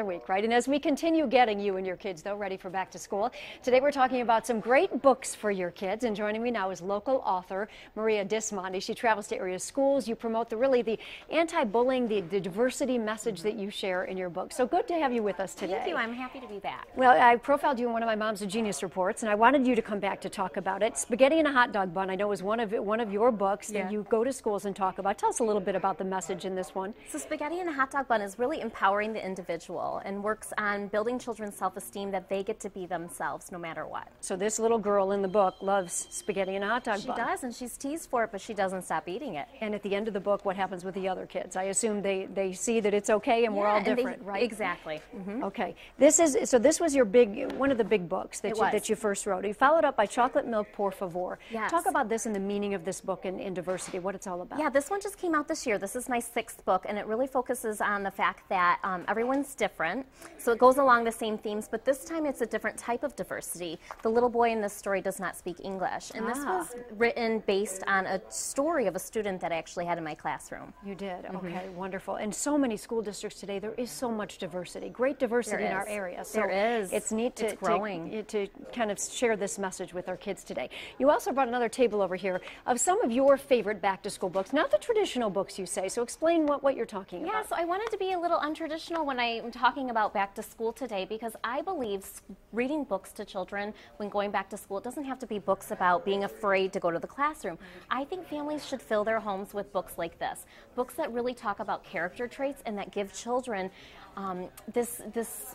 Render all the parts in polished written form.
another week, right? And as we continue getting you and your kids, though, ready for back to school, today we're talking about some great books for your kids. And joining me now is local author Maria Dismondy. She travels to area schools. You promote the anti-bullying, the diversity message that you share in your book. So good to have you with us today. Thank you. I'm happy to be back. Well, I profiled you in one of my Mom's a Genius reports, and I wanted you to come back to talk about it. Spaghetti and a Hot Dog Bun, I know, is one of your books that you go to schools and talk about. Tell us a little bit about the message in this one. So Spaghetti and a Hot Dog Bun is really empowering the individual and works on building children's self-esteem that they get to be themselves no matter what. So this little girl in the book loves spaghetti and a hot dog bun. She does, and she's teased for it, but she doesn't stop eating it. And at the end of the book, what happens with the other kids? I assume they see that it's okay and we're all different, right? Exactly. Mm-hmm. Okay. This was your one of the big books that you first wrote. You followed up by Chocolate Milk Por Favor. Yes. Talk about this and the meaning of this book in diversity, what it's all about. Yeah, this one just came out this year. This is my 6th book, and it really focuses on the fact that everyone's different. So it goes along the same themes, but this time it's a different type of diversity. The little boy in this story does not speak English, and this was written based on a story of a student that I actually had in my classroom. You did? Okay, wonderful. And so many school districts today, there is so much diversity, great diversity in our area. So there is. It's neat to kind of share this message with our kids today. You also brought another table over here of some of your favorite back-to-school books, not the traditional books you say, so explain what you're talking about. Yeah, so I wanted to be a little untraditional when I'm talking about back to school today, because I believe reading books to children when going back to school, it doesn't have to be books about being afraid to go to the classroom. I think families should fill their homes with books like this, books that really talk about character traits and that give children this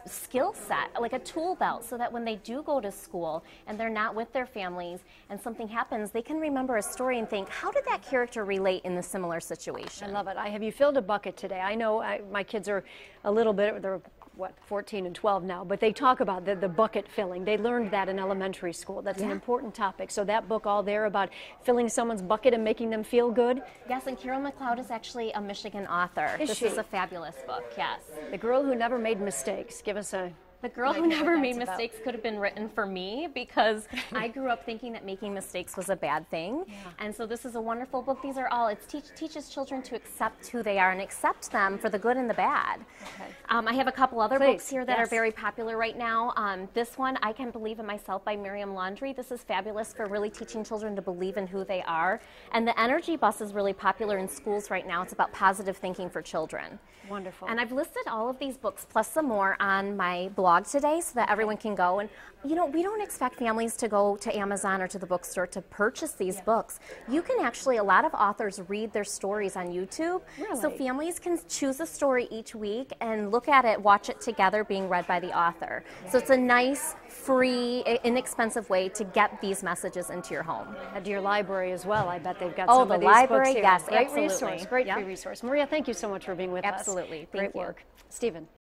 skill set, like a tool belt, so that when they do go to school and they're not with their families and something happens, they can remember a story and think, how did that character relate in the similar situation? I love it. Have you filled a bucket today? I know my kids are a little bit, they're 14 and 12 now, but they talk about the bucket filling. They learned that in elementary school. That's an important topic. So that book all there about filling someone's bucket and making them feel good? Yes, and Carol McLeod is actually a Michigan author. This is a fabulous book, yes. The Girl Who Never Made Mistakes. Give us a... The Girl Who Never Made Mistakes could have been written for me, because I grew up thinking that making mistakes was a bad thing. And so this is a wonderful book. These are all, it teaches children to accept who they are and accept them for the good and the bad. I have a couple other books here that are very popular right now. This one, I Can Believe in Myself by Miriam Laundrie. This is fabulous for really teaching children to believe in who they are. And the Energy Bus is really popular in schools right now. It's about positive thinking for children. Wonderful. And I've listed all of these books plus some more on my blog today so that everyone can go. And you know, we don't expect families to go to Amazon or to the bookstore to purchase these books. You can actually, a lot of authors read their stories on YouTube. Really? So families can choose a story each week and look at it, watch it together being read by the author. So it's a nice, free, inexpensive way to get these messages into your home. And to your library as well. I bet they've got some of these library, books here. yes, Great absolutely. resource, great free resource. Maria, thank you so much for being with us. Absolutely. Great work. Stephen.